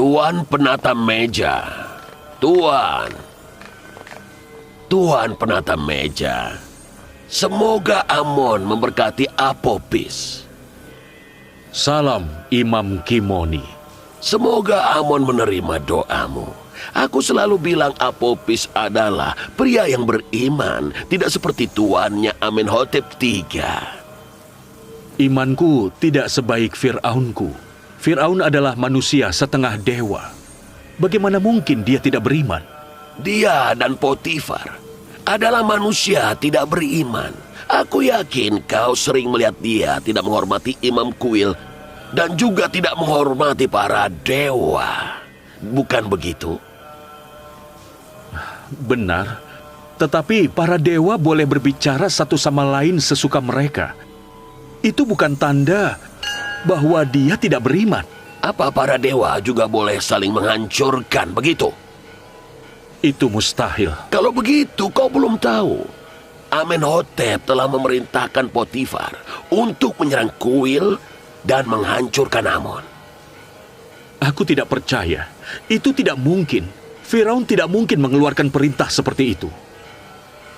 Tuan penata meja. Tuan penata meja. Semoga Amon memberkati Apopis. Salam, Imam Kimoni. Semoga Amon menerima doamu. Aku selalu bilang Apopis adalah pria yang beriman, tidak seperti tuannya Amenhotep III. Imanku tidak sebaik Fir'aunku. Fir'aun adalah manusia setengah dewa. Bagaimana mungkin dia tidak beriman? Dia dan Potifar adalah manusia tidak beriman. Aku yakin kau sering melihat dia tidak menghormati Imam Kuil dan juga tidak menghormati para dewa. Bukan begitu? Benar, tetapi para dewa boleh berbicara satu sama lain sesuka mereka. Itu bukan tanda bahwa dia tidak beriman. Apa para dewa juga boleh saling menghancurkan, begitu? Itu mustahil. Kalau begitu, kau belum tahu. Amenhotep telah memerintahkan Potifar untuk menyerang Kuil dan menghancurkan Amon. Aku tidak percaya. Itu tidak mungkin. Firaun tidak mungkin mengeluarkan perintah seperti itu.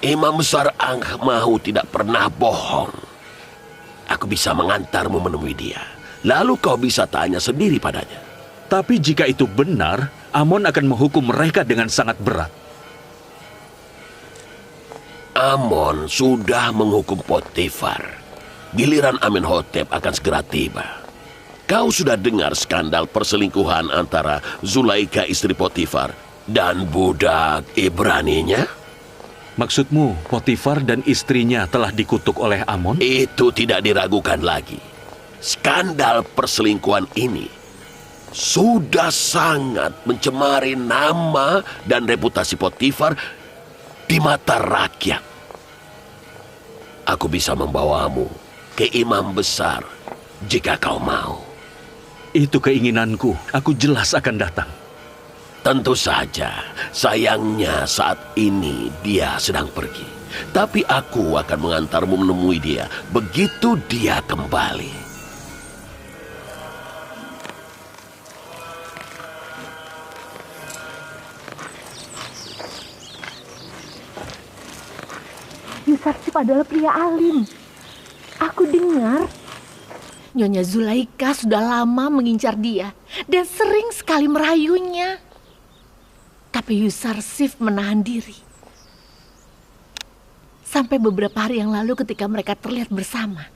Imam besar Angkmahu tidak pernah bohong. Aku bisa mengantarmu menemui dia. Lalu kau bisa tanya sendiri padanya. Tapi jika itu benar, Amon akan menghukum mereka dengan sangat berat. Amon sudah menghukum Potifar. Giliran Amenhotep akan segera tiba. Kau sudah dengar skandal perselingkuhan antara Zulaika istri Potifar dan budak Ibraninya? Maksudmu, Potifar dan istrinya telah dikutuk oleh Amon? Itu tidak diragukan lagi. Skandal perselingkuhan ini sudah sangat mencemari nama dan reputasi Potifar di mata rakyat. Aku bisa membawamu ke imam besar jika kau mau. Itu keinginanku. Aku jelas akan datang. Tentu saja, sayangnya saat ini dia sedang pergi. Tapi aku akan mengantarmu menemui dia begitu dia kembali. Yusarsif adalah pria alim. Aku dengar Nyonya Zulaika sudah lama mengincar dia dan sering sekali merayunya. Tapi Yusarsif menahan diri. Sampai beberapa hari yang lalu ketika mereka terlihat bersama.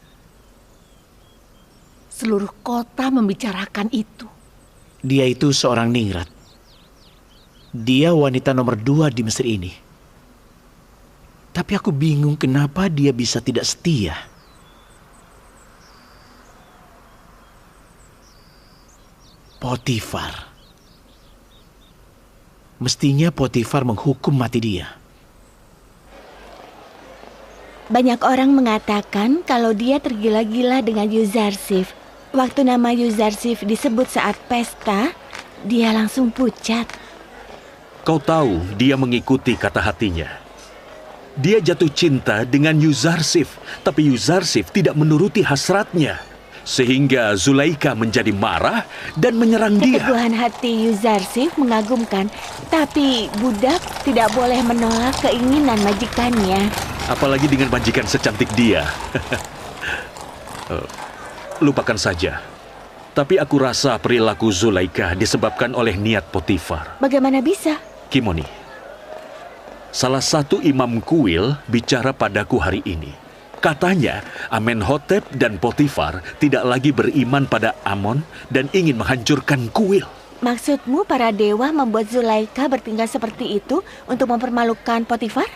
Seluruh kota membicarakan itu. Dia itu seorang ningrat. Dia wanita nomor 2 di Mesir ini. Tapi aku bingung kenapa dia bisa tidak setia. Potifar. Mestinya Potifar menghukum mati dia. Banyak orang mengatakan kalau dia tergila-gila dengan Yuzarsif. Waktu nama Yuzarsif disebut saat pesta, dia langsung pucat. Kau tahu dia mengikuti kata hatinya. Dia jatuh cinta dengan Yuzarsif, tapi Yuzarsif tidak menuruti hasratnya. Sehingga Zulaika menjadi marah dan menyerang dia. Keteguhan hati Yuzarsif mengagumkan, tapi budak tidak boleh menolak keinginan majikannya. Apalagi dengan majikan secantik dia. Lupakan saja. Tapi aku rasa perilaku Zulaika disebabkan oleh niat Potifar. Bagaimana bisa? Kimoni, salah satu imam kuil bicara padaku hari ini. Katanya, Amenhotep dan Potifar tidak lagi beriman pada Amon dan ingin menghancurkan kuil. Maksudmu para dewa membuat Zulaika bertingkah seperti itu untuk mempermalukan Potifar?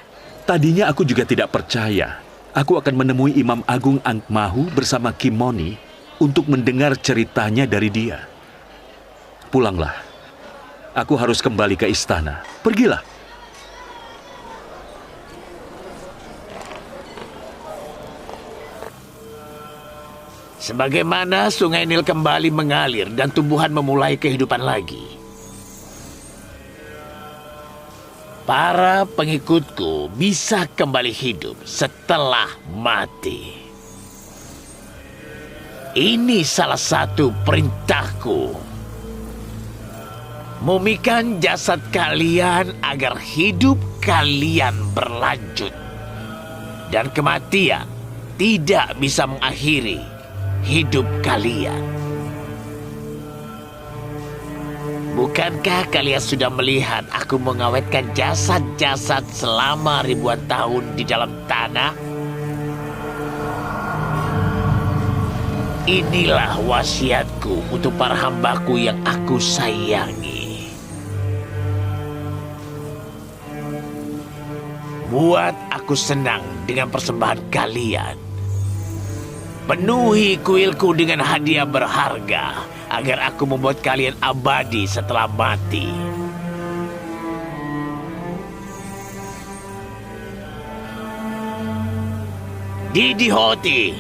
Tadinya aku juga tidak percaya. Aku akan menemui Imam Agung Angkmahu bersama Kimoni untuk mendengar ceritanya dari dia. Pulanglah. Aku harus kembali ke istana. Pergilah. Sebagaimana sungai Nil kembali mengalir dan tumbuhan memulai kehidupan lagi. Para pengikutku bisa kembali hidup setelah mati. Ini salah satu perintahku. Mumikan jasad kalian agar hidup kalian berlanjut. Dan kematian tidak bisa mengakhiri hidup kalian. Bukankah kalian sudah melihat aku mengawetkan jasad-jasad selama ribuan tahun di dalam tanah? Inilah wasiatku untuk para hambaku yang aku sayangi. Buat aku senang dengan persembahan kalian. Penuhi kuilku dengan hadiah berharga agar aku membuat kalian abadi setelah mati. Didi Hoti,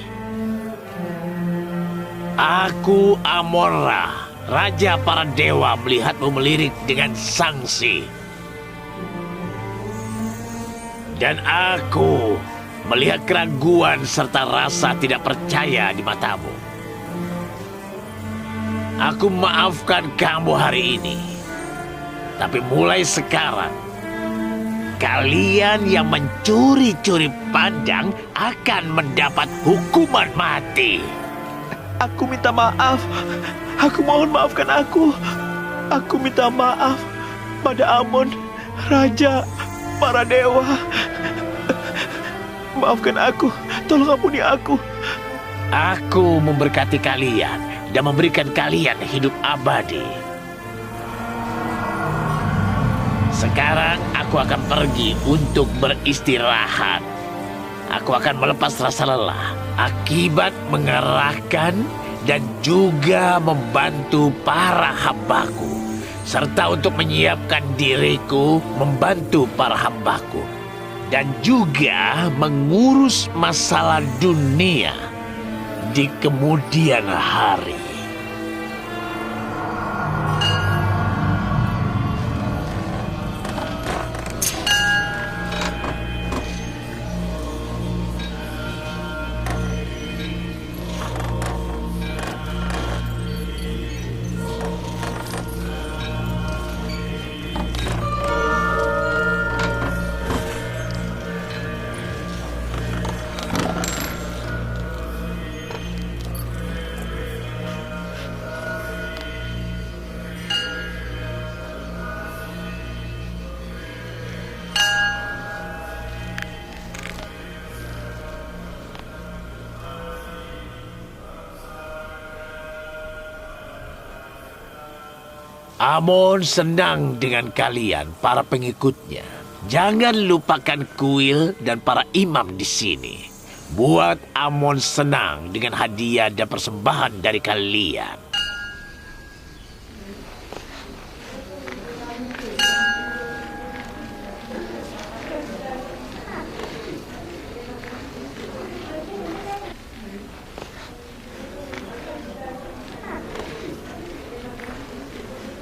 aku Amon-Ra, raja para dewa, melihatmu melirik dengan sangsi. Dan aku melihat keraguan serta rasa tidak percaya di matamu. Aku maafkan kamu hari ini. Tapi mulai sekarang, kalian yang mencuri-curi pandang akan mendapat hukuman mati. Aku minta maaf. Aku mohon maafkan aku. Aku minta maaf pada Amon, raja para dewa. Maafkan aku, tolong ampuni aku. Aku memberkati kalian dan memberikan kalian hidup abadi. Sekarang aku akan pergi untuk beristirahat. Aku akan melepas rasa lelah akibat mengerahkan dan juga membantu para hambaku, serta untuk menyiapkan diriku membantu para hambaku, dan juga mengurus masalah dunia di kemudian hari. Amon senang dengan kalian, para pengikutnya. Jangan lupakan kuil dan para imam di sini. Buat Amon senang dengan hadiah dan persembahan dari kalian.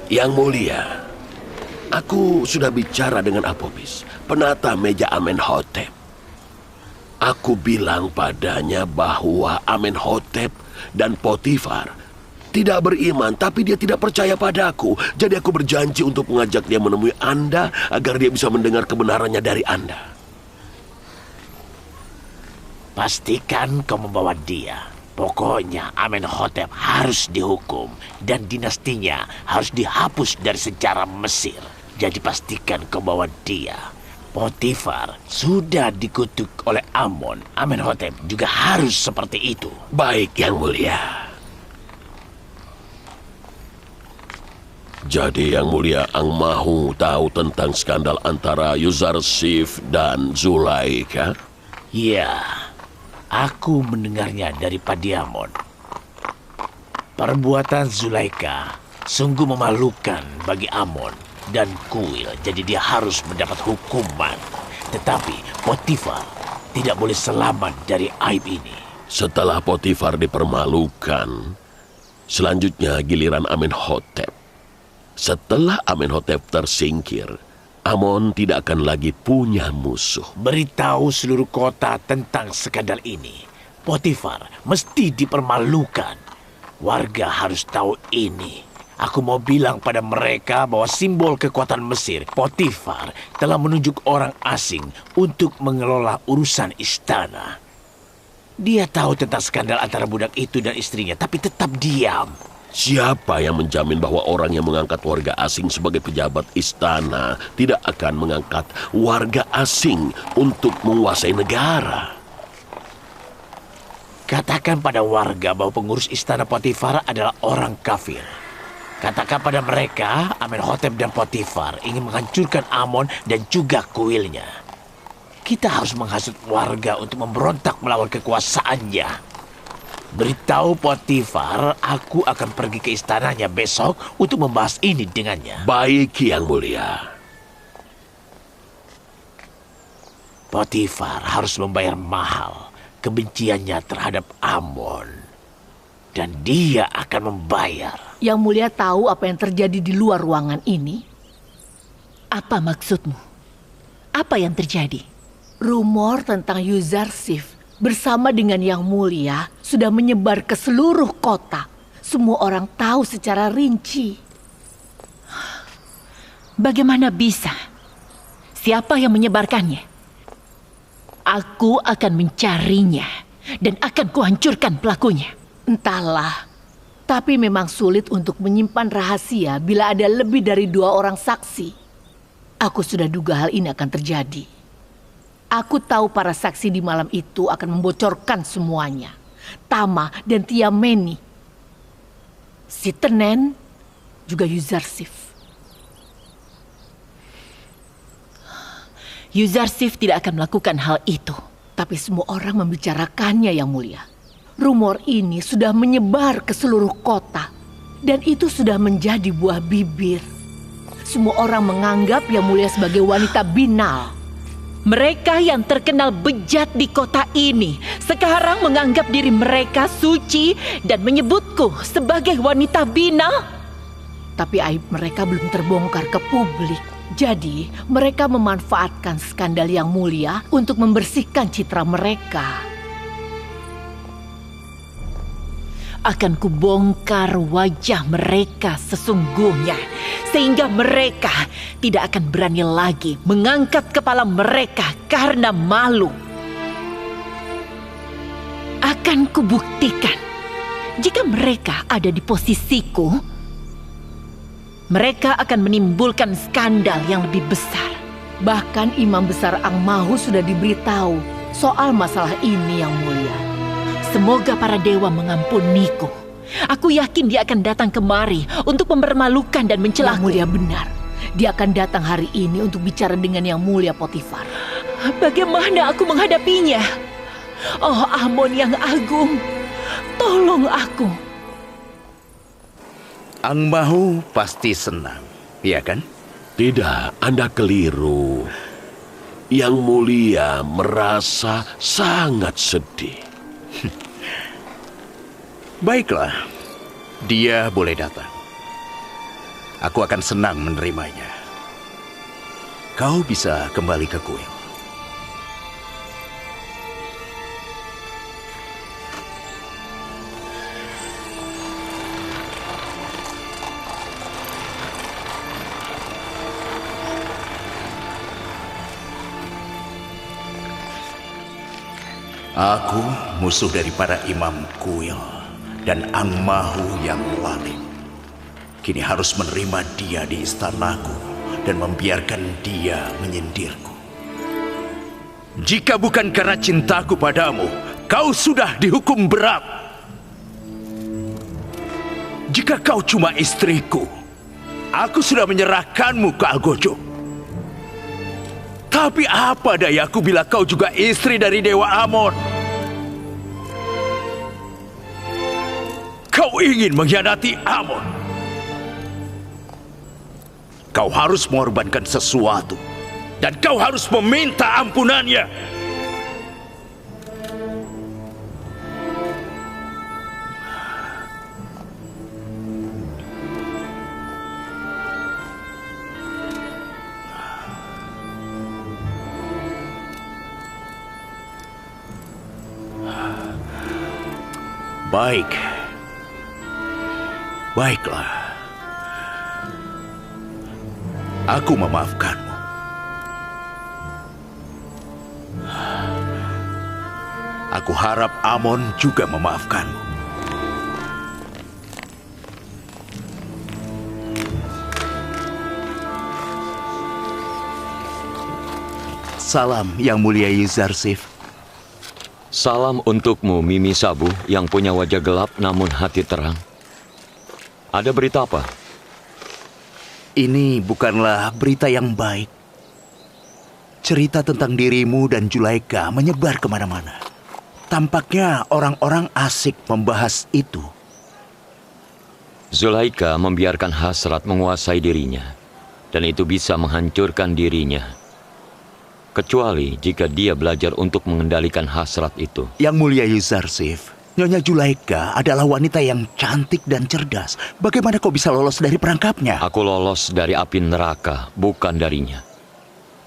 Yang mulia, aku sudah bicara dengan Apophis, penata meja Amenhotep. Aku bilang padanya bahwa Amenhotep dan Potifar tidak beriman, tapi dia tidak percaya padaku. Jadi aku berjanji untuk mengajak dia menemui Anda agar dia bisa mendengar kebenarannya dari Anda. Pastikan kau membawa dia. Pokoknya Amenhotep harus dihukum dan dinastinya harus dihapus dari sejarah Mesir. Jadi pastikan kau bawa dia. Potifar sudah dikutuk oleh Amon. Amenhotep juga harus seperti itu. Baik, Yang Mulia. Jadi Yang Mulia Angmahu tahu tentang skandal antara Yuzarsif dan Zulaika? Ya, aku mendengarnya dari Padiamon. Perbuatan Zulaika sungguh memalukan bagi Amon dan kuil, jadi dia harus mendapat hukuman. Tetapi Potifar tidak boleh selamat dari aib ini. Setelah Potifar dipermalukan, selanjutnya giliran Amenhotep. Setelah Amenhotep tersingkir, Amon tidak akan lagi punya musuh. Beritahu seluruh kota tentang skandal ini. Potifar mesti dipermalukan. Warga harus tahu ini. Aku mau bilang pada mereka bahwa simbol kekuatan Mesir, Potifar, telah menunjuk orang asing untuk mengelola urusan istana. Dia tahu tentang skandal antara budak itu dan istrinya, tapi tetap diam. Siapa yang menjamin bahwa orang yang mengangkat warga asing sebagai pejabat istana tidak akan mengangkat warga asing untuk menguasai negara? Katakan pada warga bahwa pengurus istana Potifar adalah orang kafir. Katakan pada mereka, Amenhotep dan Potifar ingin menghancurkan Amon dan juga kuilnya. Kita harus menghasut warga untuk memberontak melawan kekuasaannya. Beritahu Potifar, aku akan pergi ke istananya besok untuk membahas ini dengannya. Baik, Yang Mulia. Potifar harus membayar mahal kebenciannya terhadap Amon. Dan dia akan membayar. Yang Mulia tahu apa yang terjadi di luar ruangan ini? Apa maksudmu? Apa yang terjadi? Rumor tentang Yuzarsif bersama dengan Yang Mulia sudah menyebar ke seluruh kota. Semua orang tahu secara rinci. Bagaimana bisa? Siapa yang menyebarkannya? Aku akan mencarinya dan akan kuhancurkan pelakunya. Entahlah, tapi memang sulit untuk menyimpan rahasia bila ada lebih dari 2 orang saksi. Aku sudah duga hal ini akan terjadi. Aku tahu para saksi di malam itu akan membocorkan semuanya. Tama dan Tiameni, si Tenen, juga Yuzarsif. Yuzarsif tidak akan melakukan hal itu. Tapi semua orang membicarakannya, Yang Mulia. Rumor ini sudah menyebar ke seluruh kota. Dan itu sudah menjadi buah bibir. Semua orang menganggap Yang Mulia sebagai wanita binal. Mereka yang terkenal bejat di kota ini sekarang menganggap diri mereka suci dan menyebutku sebagai wanita binal. Tapi aib mereka belum terbongkar ke publik. Jadi mereka memanfaatkan skandal Yang Mulia untuk membersihkan citra mereka. Akan kubongkar wajah mereka sesungguhnya, sehingga mereka tidak akan berani lagi mengangkat kepala mereka karena malu. Akan kubuktikan, jika mereka ada di posisiku, mereka akan menimbulkan skandal yang lebih besar. Bahkan Imam Besar Angmahu sudah diberitahu soal masalah ini, Yang Mulia. Semoga para dewa mengampuniku. Aku yakin dia akan datang kemari untuk mempermalukan dan mencelaku. Yang Mulia benar. Dia akan datang hari ini untuk bicara dengan Yang Mulia Potifar. Bagaimana aku menghadapinya? Oh Amon yang agung, tolong aku. Angmahu pasti senang, iya kan? Tidak, Anda keliru. Yang Mulia merasa sangat sedih. Baiklah, dia boleh datang. Aku akan senang menerimanya. Kau bisa kembali ke kuil. Aku musuh dari para imam kuil dan Angmahu yang lalim. Kini harus menerima dia di istanaku dan membiarkan dia menyindirku. Jika bukan karena cintaku padamu, kau sudah dihukum berat. Jika kau cuma istriku, aku sudah menyerahkanmu ke Algojo. Tapi apa dayaku bila kau juga istri dari Dewa Amon? Kau ingin mengkhianati Amon. Kau harus mengorbankan sesuatu. Dan kau harus meminta ampunannya. Baik. Baiklah. Aku memaafkanmu. Aku harap Amon juga memaafkanmu. Salam, Yang Mulia Yuzarsif. Salam untukmu, Mimi Sabu, yang punya wajah gelap namun hati terang. Ada berita apa? Ini bukanlah berita yang baik. Cerita tentang dirimu dan Zulaika menyebar kemana-mana. Tampaknya orang-orang asik membahas itu. Zulaika membiarkan hasrat menguasai dirinya, dan itu bisa menghancurkan dirinya. Kecuali jika dia belajar untuk mengendalikan hasrat itu. Yang Mulia Yuzarsif, Nyonya Zulaika adalah wanita yang cantik dan cerdas. Bagaimana kau bisa lolos dari perangkapnya? Aku lolos dari api neraka, bukan darinya.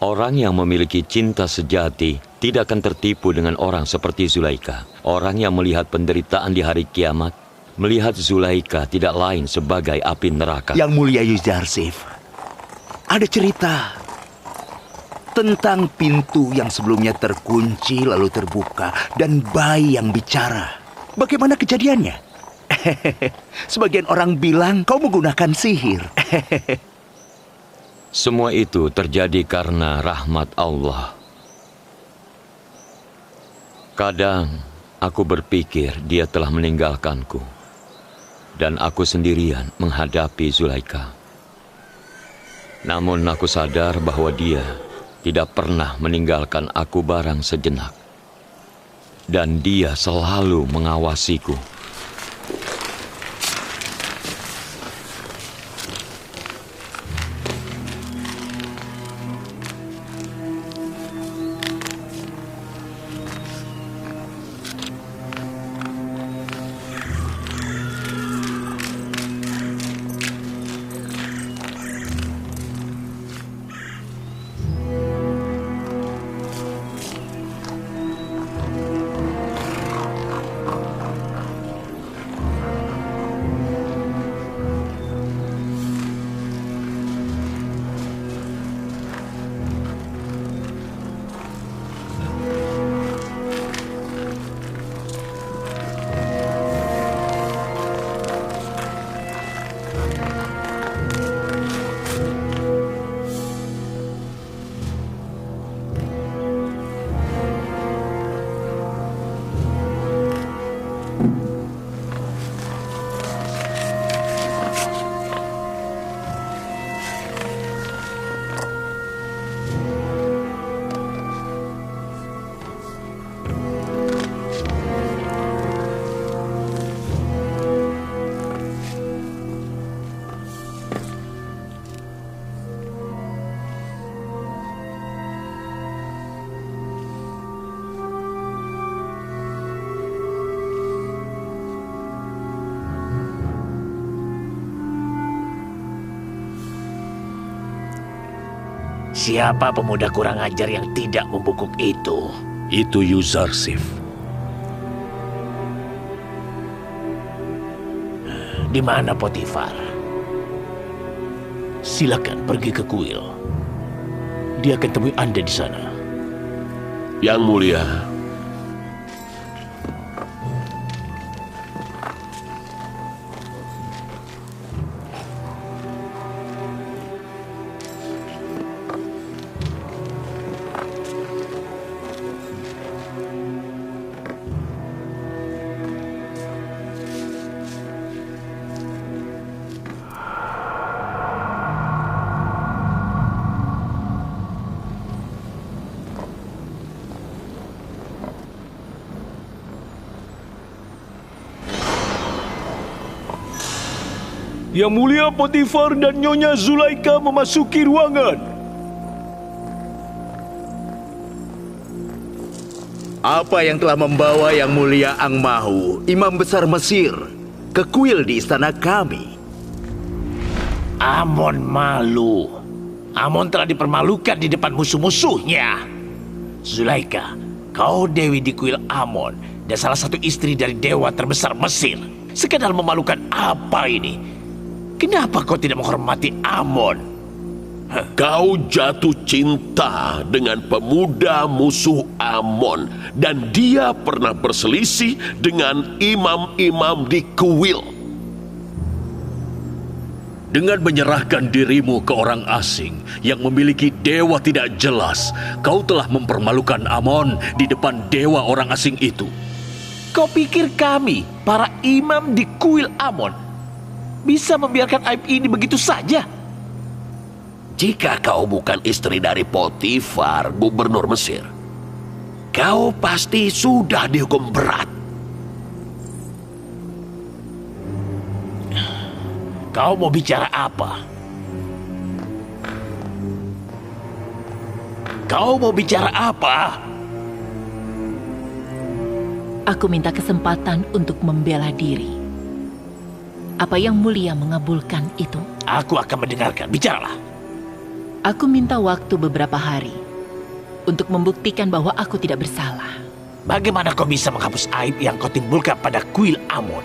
Orang yang memiliki cinta sejati tidak akan tertipu dengan orang seperti Zulaika. Orang yang melihat penderitaan di hari kiamat, melihat Zulaika tidak lain sebagai api neraka. Yang Mulia Yuzarsif, ada cerita tentang pintu yang sebelumnya terkunci lalu terbuka dan bayi yang bicara. Bagaimana kejadiannya? Sebagian orang bilang kau menggunakan sihir. Semua itu terjadi karena rahmat Allah. Kadang aku berpikir dia telah meninggalkanku, dan aku sendirian menghadapi Zulaika. Namun aku sadar bahwa dia tidak pernah meninggalkan aku barang sejenak. Dan dia selalu mengawasiku. Siapa pemuda kurang ajar yang tidak membungkuk itu? Itu Yuzarsif. Di mana Potifar? Silakan pergi ke kuil. Dia akan temui Anda di sana. Yang Mulia, Yang Mulia Potifar dan Nyonya Zulaika memasuki ruangan. Apa yang telah membawa Yang Mulia Angmahu, Imam Besar Mesir, ke kuil di istana kami? Amon malu. Amon telah dipermalukan di depan musuh-musuhnya. Zulaika, kau dewi di kuil Amon dan salah satu istri dari dewa terbesar Mesir. Sekadar memalukan apa ini? Kenapa kau tidak menghormati Amon? Kau jatuh cinta dengan pemuda musuh Amon dan dia pernah berselisih dengan imam-imam di kuil. Dengan menyerahkan dirimu ke orang asing yang memiliki dewa tidak jelas, kau telah mempermalukan Amon di depan dewa orang asing itu. Kau pikir kami, para imam di kuil Amon, bisa membiarkan aib ini begitu saja? Jika kau bukan istri dari Potifar, gubernur Mesir, kau pasti sudah dihukum berat. Kau mau bicara apa? Kau mau bicara apa? Aku minta kesempatan untuk membela diri. Apa yang mulia mengabulkan itu? Aku akan mendengarkan. Bicaralah. Aku minta waktu beberapa hari untuk membuktikan bahwa aku tidak bersalah. Bagaimana kau bisa menghapus aib yang kau timbulkan pada kuil Amon?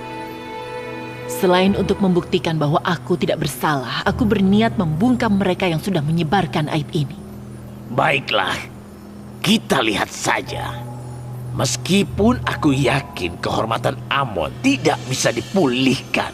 Selain untuk membuktikan bahwa aku tidak bersalah, aku berniat membungkam mereka yang sudah menyebarkan aib ini. Baiklah, kita lihat saja. Meskipun aku yakin kehormatan Amon tidak bisa dipulihkan.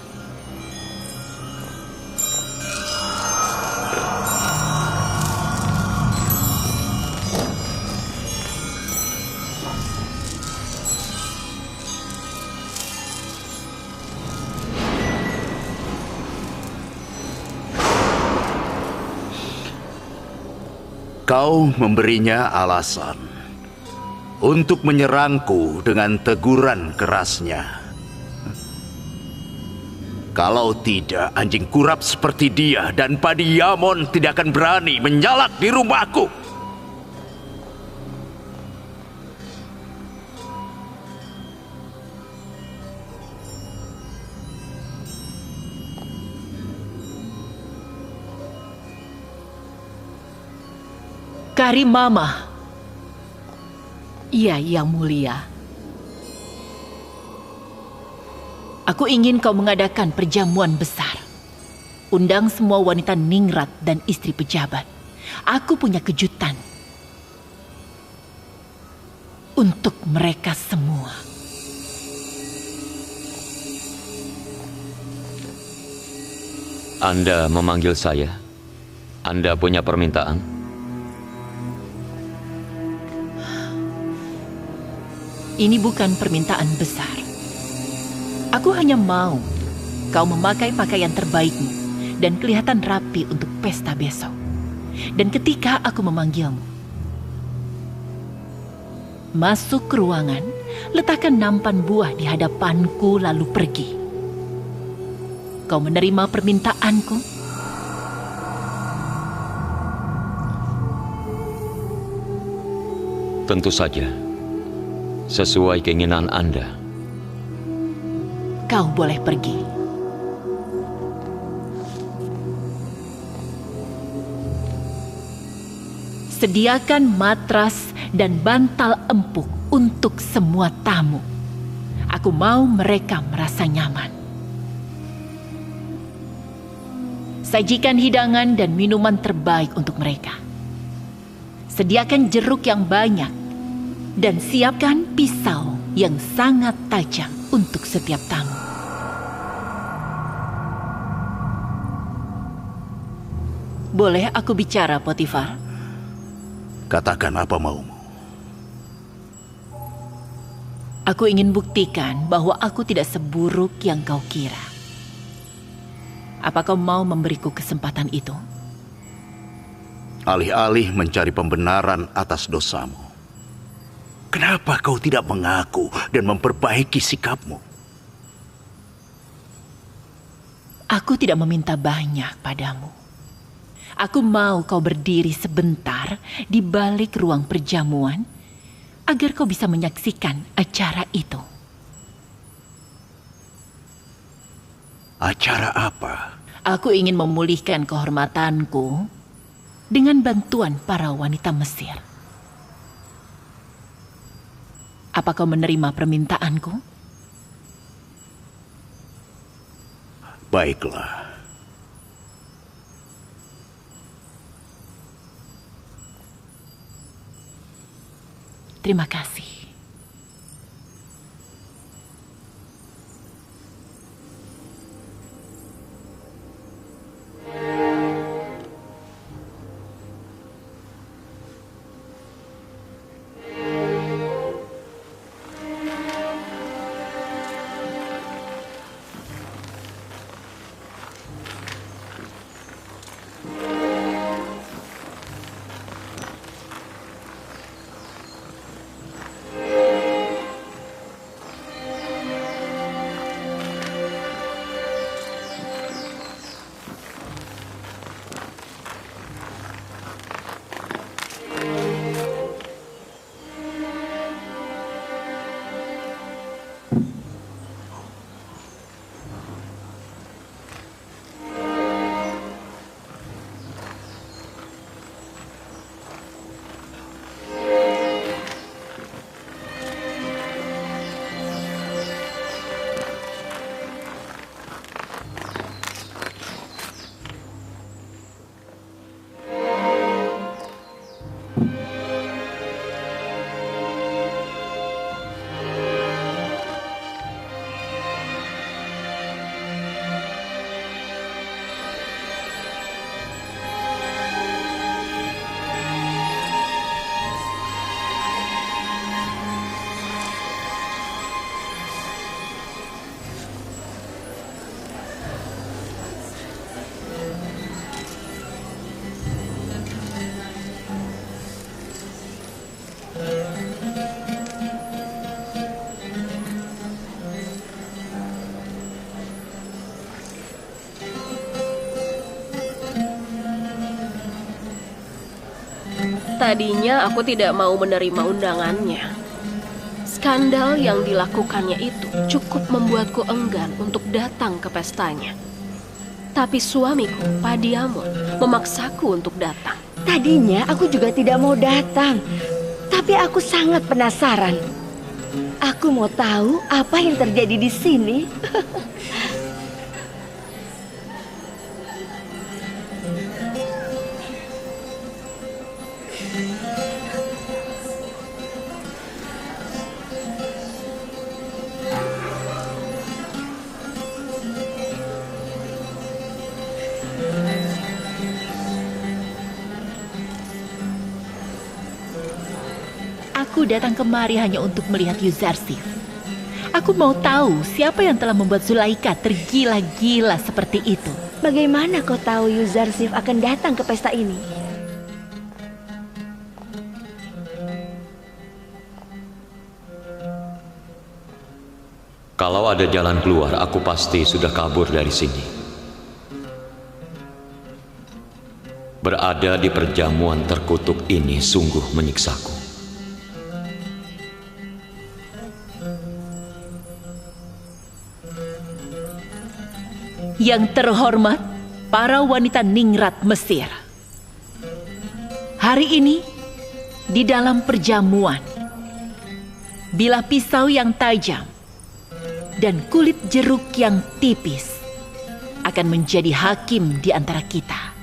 Kau memberinya alasan untuk menyerangku dengan teguran kerasnya. Kalau tidak, anjing kurap seperti dia dan padi Yamon tidak akan berani menyalak di rumahku. Karimama. Iya, Yang Mulia. Aku ingin kau mengadakan perjamuan besar. Undang semua wanita ningrat dan istri pejabat. Aku punya kejutan untuk mereka semua. Anda memanggil saya? Anda punya permintaan? Ini bukan permintaan besar. Aku hanya mau kau memakai pakaian terbaikmu dan kelihatan rapi untuk pesta besok. Dan ketika aku memanggilmu, masuk ke ruangan, letakkan nampan buah di hadapanku lalu pergi. Kau menerima permintaanku? Tentu saja. Sesuai keinginan Anda. Kau boleh pergi. Sediakan matras dan bantal empuk untuk semua tamu. Aku mau mereka merasa nyaman. Sajikan hidangan dan minuman terbaik untuk mereka. Sediakan jeruk yang banyak. Dan siapkan pisau yang sangat tajam untuk setiap tamu. Boleh aku bicara, Potifar? Katakan apa maumu. Aku ingin buktikan bahwa aku tidak seburuk yang kau kira. Apa kau mau memberiku kesempatan itu? Alih-alih mencari pembenaran atas dosamu, kenapa kau tidak mengaku dan memperbaiki sikapmu? Aku tidak meminta banyak padamu. Aku mau kau berdiri sebentar di balik ruang perjamuan agar kau bisa menyaksikan acara itu. Acara apa? Aku ingin memulihkan kehormatanku dengan bantuan para wanita Mesir. Apa kau menerima permintaanku? Baiklah. Terima kasih. Tadinya aku tidak mau menerima undangannya. Skandal yang dilakukannya itu cukup membuatku enggan untuk datang ke pestanya. Tapi suamiku, Pak Diamond, memaksaku untuk datang. Tadinya aku juga tidak mau datang, tapi aku sangat penasaran. Aku mau tahu apa yang terjadi di sini. Aku datang kemari hanya untuk melihat Yuzarsif. Aku mau tahu siapa yang telah membuat Zulaika tergila-gila seperti itu. Bagaimana kau tahu Yuzarsif akan datang ke pesta ini? Kalau ada jalan keluar, aku pasti sudah kabur dari sini. Berada di perjamuan terkutuk ini sungguh menyiksaku. Yang terhormat, para wanita ningrat Mesir. Hari ini, di dalam perjamuan, bilah pisau yang tajam dan kulit jeruk yang tipis akan menjadi hakim di antara kita.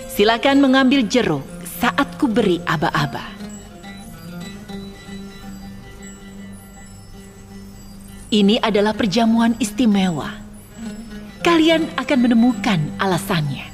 Silakan mengambil jeruk saat ku beri aba-aba. Ini adalah perjamuan istimewa. Kalian akan menemukan alasannya.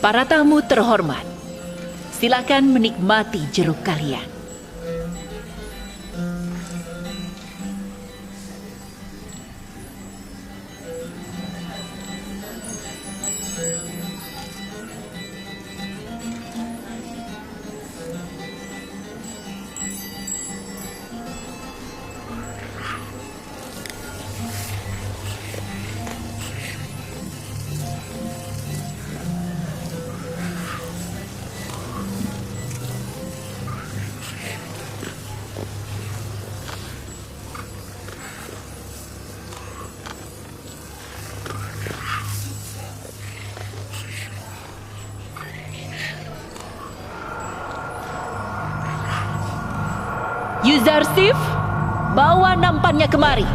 Para tamu terhormat, silakan menikmati jeruk kalian. Yuzarsif, bawa nampannya kemari.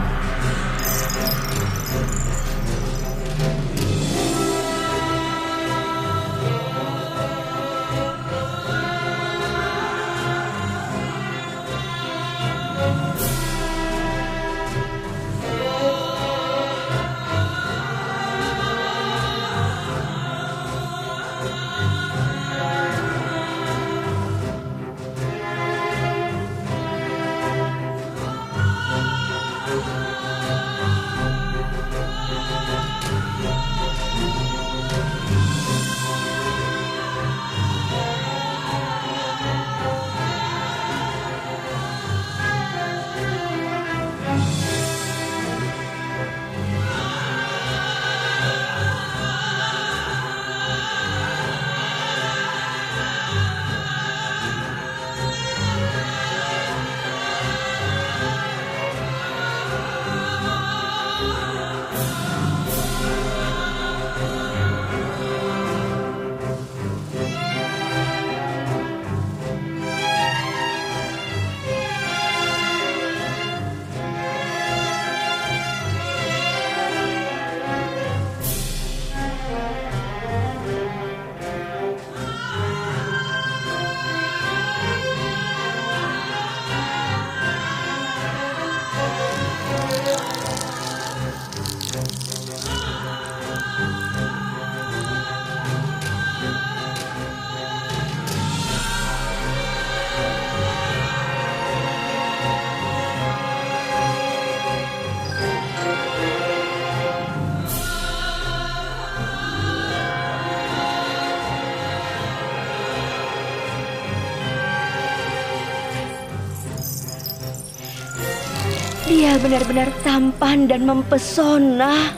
Dia benar-benar tampan dan mempesona.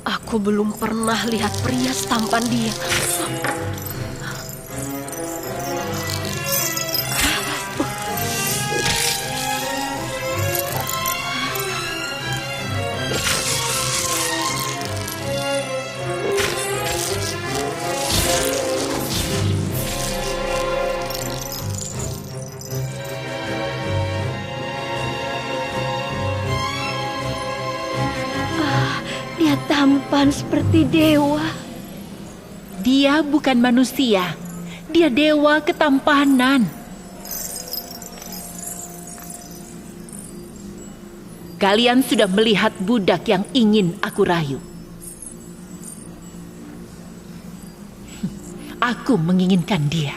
Aku belum pernah lihat pria setampan dia. Dia tampan seperti dewa. Dia bukan manusia, dia dewa ketampanan. Kalian sudah melihat budak yang ingin aku rayu. Aku menginginkan dia.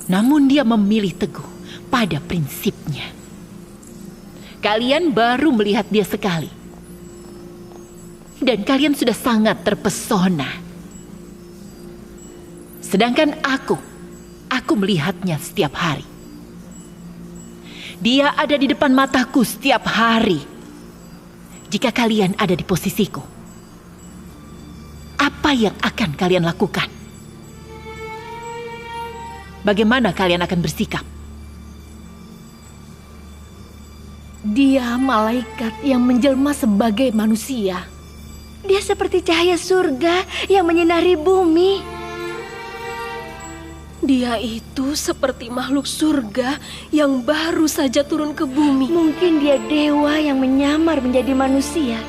Namun dia memilih teguh pada prinsipnya. Kalian baru melihat dia sekali. Dan kalian sudah sangat terpesona. Sedangkan aku melihatnya setiap hari. Dia ada di depan mataku setiap hari. Jika kalian ada di posisiku, apa yang akan kalian lakukan? Bagaimana kalian akan bersikap? Dia malaikat yang menjelma sebagai manusia. Dia seperti cahaya surga yang menyinari bumi. Dia itu seperti makhluk surga yang baru saja turun ke bumi. Mungkin dia dewa yang menyamar menjadi manusia.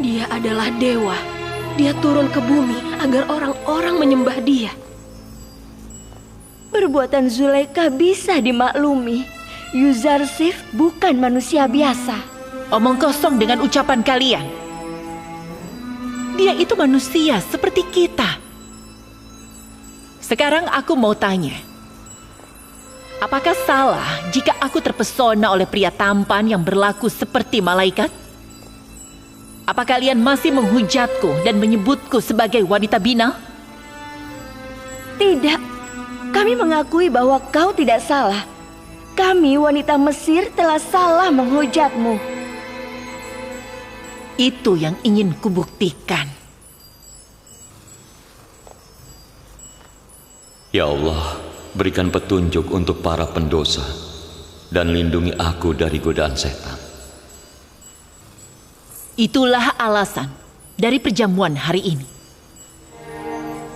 Dia adalah dewa. Dia turun ke bumi agar orang-orang menyembah dia. Perbuatan Zulaika bisa dimaklumi. Yuzarsif bukan manusia biasa. Omong kosong dengan ucapan kalian. Dia itu manusia seperti kita. Sekarang aku mau tanya. Apakah salah jika aku terpesona oleh pria tampan yang berlaku seperti malaikat? Apa kalian masih menghujatku dan menyebutku sebagai wanita bina? Tidak, kami mengakui bahwa kau tidak salah. Kami wanita Mesir telah salah menghujatmu. Itu yang ingin kubuktikan. Ya Allah, berikan petunjuk untuk para pendosa dan lindungi aku dari godaan setan. Itulah alasan dari perjamuan hari ini.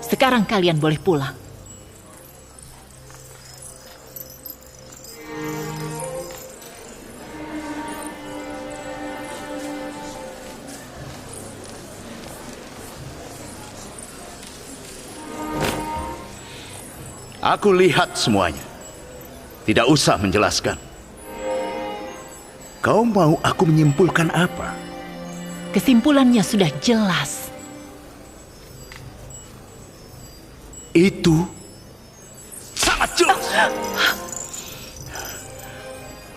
Sekarang kalian boleh pulang. Aku lihat semuanya. Tidak usah menjelaskan. Kau mau aku menyimpulkan apa? Kesimpulannya sudah jelas. Itu sangat jelas.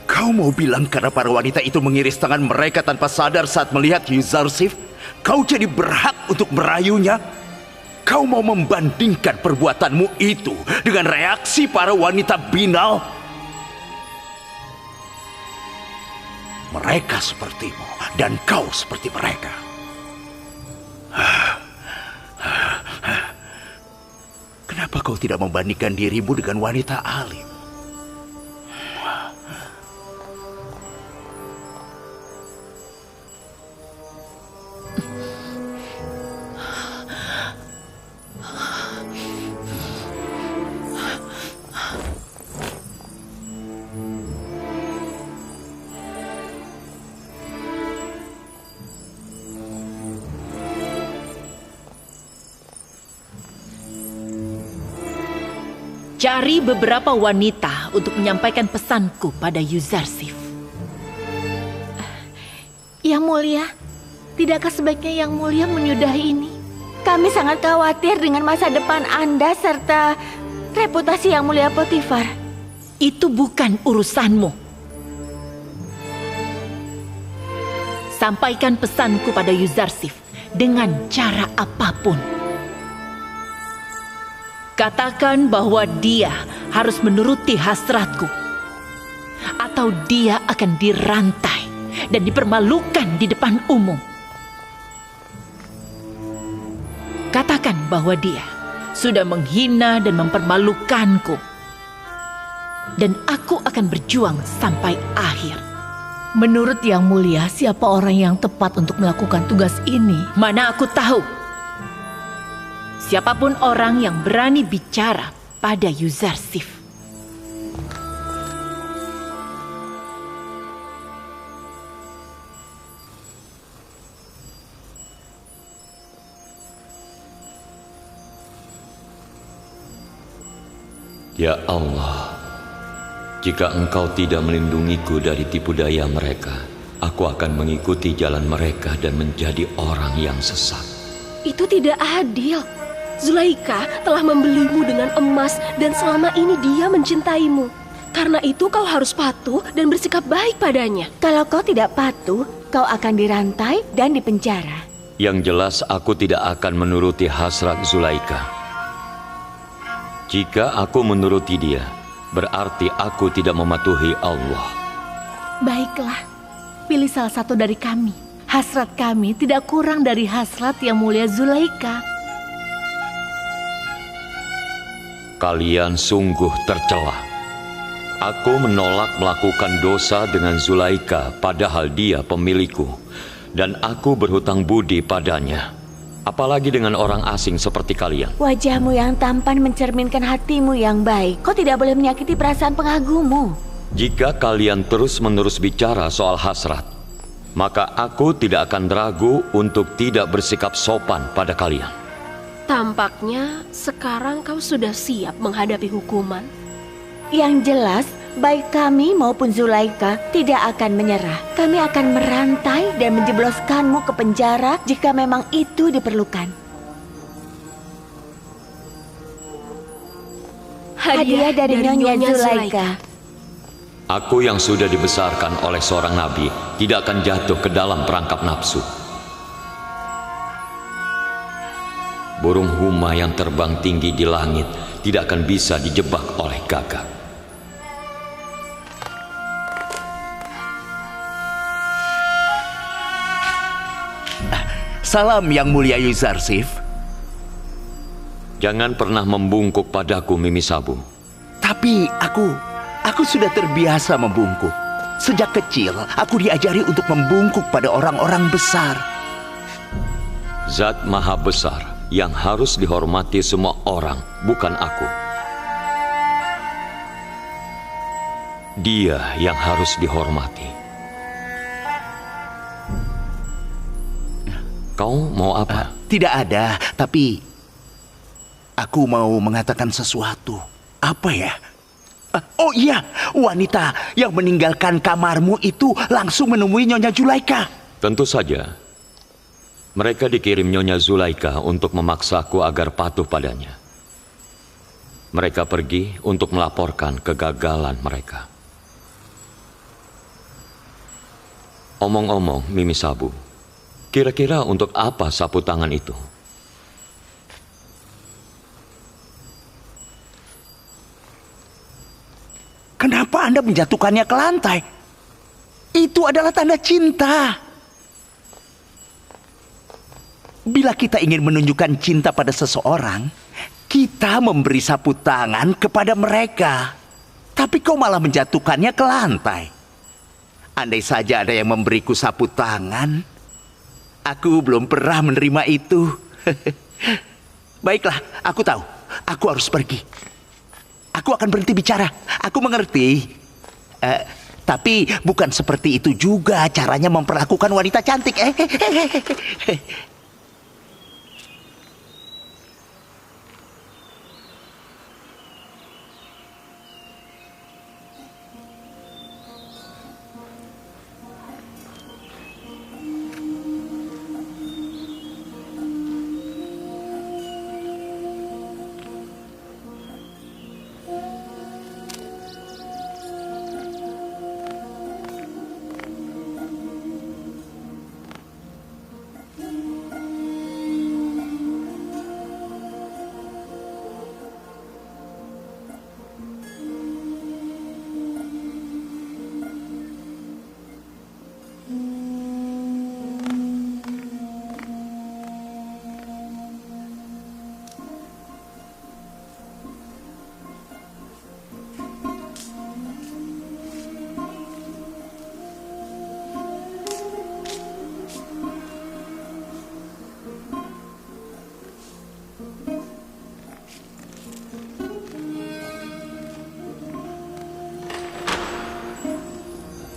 Kau mau bilang karena para wanita itu mengiris tangan mereka tanpa sadar saat melihat Yuzarsif, kau jadi berhak untuk merayunya? Kau mau membandingkan perbuatanmu itu dengan reaksi para wanita binal? Mereka sepertimu dan kau seperti mereka. Kenapa kau tidak membandingkan dirimu dengan wanita alim? Cari beberapa wanita untuk menyampaikan pesanku pada Yuzarsif. Yang Mulia, tidakkah sebaiknya Yang Mulia menyudahi ini? Kami sangat khawatir dengan masa depan Anda serta reputasi Yang Mulia Potifar. Itu bukan urusanmu. Sampaikan pesanku pada Yuzarsif dengan cara apapun. Katakan bahwa dia harus menuruti hasratku, atau dia akan dirantai dan dipermalukan di depan umum. Katakan bahwa dia sudah menghina dan mempermalukanku, dan aku akan berjuang sampai akhir. Menurut Yang Mulia, siapa orang yang tepat untuk melakukan tugas ini? Mana aku tahu. Siapapun orang yang berani bicara pada Yuzarsif. Ya Allah, jika Engkau tidak melindungiku dari tipu daya mereka, aku akan mengikuti jalan mereka dan menjadi orang yang sesat. Itu tidak adil. Zulaika telah membelimu dengan emas dan selama ini dia mencintaimu. Karena itu kau harus patuh dan bersikap baik padanya. Kalau kau tidak patuh, kau akan dirantai dan dipenjara. Yang jelas aku tidak akan menuruti hasrat Zulaika. Jika aku menuruti dia, berarti aku tidak mematuhi Allah. Baiklah, pilih salah satu dari kami. Hasrat kami tidak kurang dari hasrat Yang Mulia Zulaika. Kalian sungguh tercela. Aku menolak melakukan dosa dengan Zulaika padahal dia pemilikku. Dan aku berhutang budi padanya. Apalagi dengan orang asing seperti kalian. Wajahmu yang tampan mencerminkan hatimu yang baik. Kau tidak boleh menyakiti perasaan pengagummu. Jika kalian terus-menerus bicara soal hasrat, maka aku tidak akan ragu untuk tidak bersikap sopan pada kalian. Tampaknya sekarang kau sudah siap menghadapi hukuman. Yang jelas, baik kami maupun Zulaika tidak akan menyerah. Kami akan merantai dan menjebloskanmu ke penjara jika memang itu diperlukan. Hadiah dari Nyonya Zulaika. Aku yang sudah dibesarkan oleh seorang nabi tidak akan jatuh ke dalam perangkap nafsu. Burung huma yang terbang tinggi di langit tidak akan bisa dijebak oleh gagak. Salam Yang Mulia Yuzarsif. Jangan pernah membungkuk padaku, Mimi Sabu. Tapi aku sudah terbiasa membungkuk. Sejak kecil, aku diajari untuk membungkuk pada orang-orang besar. Zat Maha Besar yang harus dihormati semua orang, bukan aku. Dia yang harus dihormati. Kau mau apa? Tidak ada, tapi aku mau mengatakan sesuatu. Apa ya? Oh iya, wanita yang meninggalkan kamarmu itu langsung menemui Nyonya Zulaika. Tentu saja. Mereka dikirim Nyonya Zulaika untuk memaksaku agar patuh padanya. Mereka pergi untuk melaporkan kegagalan mereka. Omong-omong, Mimi Sabu, kira-kira untuk apa sapu tangan itu? Kenapa Anda menjatuhkannya ke lantai? Itu adalah tanda cinta. Bila kita ingin menunjukkan cinta pada seseorang, kita memberi sapu tangan kepada mereka. Tapi kau malah menjatuhkannya ke lantai. Andai saja ada yang memberiku sapu tangan, aku belum pernah menerima itu. Baiklah, aku tahu. Aku harus pergi. Aku akan berhenti bicara. Aku mengerti. Tapi bukan seperti itu juga caranya memperlakukan wanita cantik.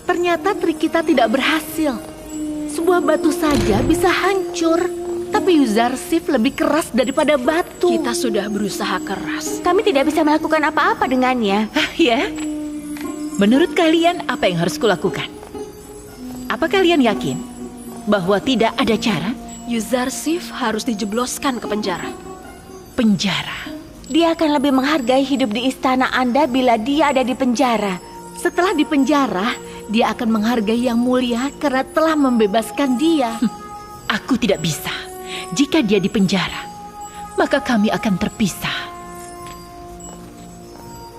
Ternyata trik kita tidak berhasil. Sebuah batu saja bisa hancur. Tapi Yuzarsif lebih keras daripada batu. Kita sudah berusaha keras. Kami tidak bisa melakukan apa-apa dengannya. Ya? Menurut kalian apa yang harus kulakukan? Apa kalian yakin bahwa tidak ada cara? Yuzarsif harus dijebloskan ke penjara. Penjara? Dia akan lebih menghargai hidup di istana Anda bila dia ada di penjara. Setelah di penjara, dia akan menghargai Yang Mulia karena telah membebaskan dia. Aku tidak bisa. Jika dia di penjara, maka kami akan terpisah.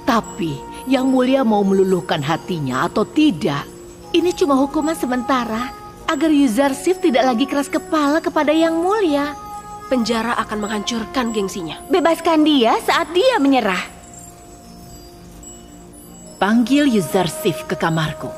Tapi Yang Mulia mau meluluhkan hatinya atau tidak, ini cuma hukuman sementara agar Yuzarsif tidak lagi keras kepala kepada Yang Mulia. Penjara akan menghancurkan gengsinya. Bebaskan dia saat dia menyerah. Panggil Yuzarsif ke kamarku.